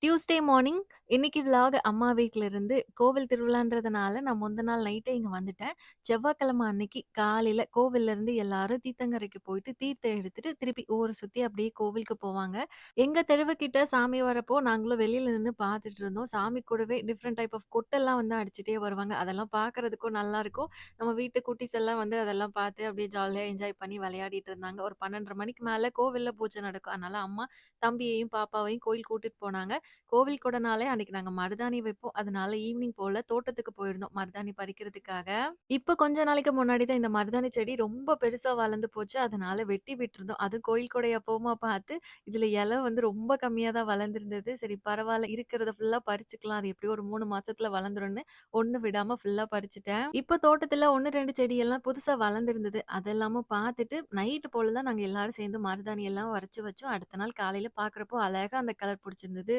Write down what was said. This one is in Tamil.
டியூஸ்டே மார்னிங் இன்னைக்கு விளாக் அம்மா வீட்ல இருந்து கோவில் திருவிழான்றதுனால நான் முந்தின நாள் நைட்டே இங்க வந்துட்டேன். செவ்வாய்க்கிழமை அன்னைக்கு காலையில கோவில்ல இருந்து எல்லாரும் தீர்த்தங்கரைக்கு போயிட்டு தீர்த்தம் எடுத்துட்டு திருப்பி ஊர சுத்தி அப்படியே கோவிலுக்கு போவாங்க. எங்க தெருவுக்கிட்ட சாமி வரப்போ நாங்களும் வெளியில நின்னு பார்த்துட்டு இருந்தோம். சாமி கூடவே டிஃபரெண்ட் டைப் ஆஃப் கொட்டெல்லாம் வந்து அடிச்சுட்டே வருவாங்க. அதெல்லாம் பார்க்கறதுக்கும் நல்லாருக்கும். நம்ம வீட்டு குட்டீஸ் எல்லாம் வந்து அதெல்லாம் பார்த்து அப்படியே ஜாலியா என்ஜாய் பண்ணி விளையாடிட்டு இருந்தாங்க. ஒரு 12:30 மணிக்கு மேல கோவில்ல பூஜை நடக்கும். அதனால அம்மா தம்பியையும், பாப்பாவையும் கோயில் கூட்டிட்டு போனாங்க. கோவில் கொடனாலே அன்னைக்கு நாங்க மருதாணி வைப்போம். அதனால ஈவினிங் போல தோட்டத்துக்கு போயிருந்தோம் மருதாணி பறிக்கிறதுக்காக. இப்ப கொஞ்ச நாளைக்கு முன்னாடி தான் இந்த மருதாணி செடி ரொம்ப பெருசா வளர்ந்து போச்சு. அதனால வெட்டி விட்டுருந்தோம். அதுவும் கோயில் கொடை அப்பவுமா பார்த்து, இதுல இலை வந்து ரொம்ப கம்மியா தான் வளர்ந்திருந்தது. சரி பரவால்ல இருக்கிறத ஃபுல்லா பறிச்சுக்கலாம். அது எப்படியும் ஒரு 3 மாசத்துல வளர்ந்துரும்னு ஒண்ணு விடாம ஃபுல்லா பறிச்சுட்டேன். இப்ப தோட்டத்துல 1, 2 செடி எல்லாம் புதுசா வளர்ந்திருந்தது. அதெல்லாமும் பார்த்துட்டு நைட் போல தான் நாங்க எல்லாரும் சேர்ந்து மருதாணி எல்லாம் பறிச்சு வச்சோம். அடுத்த நாள் காலையில பார்க்குறப்போ அழகா அந்த கலர் புடிச்சிருந்தது.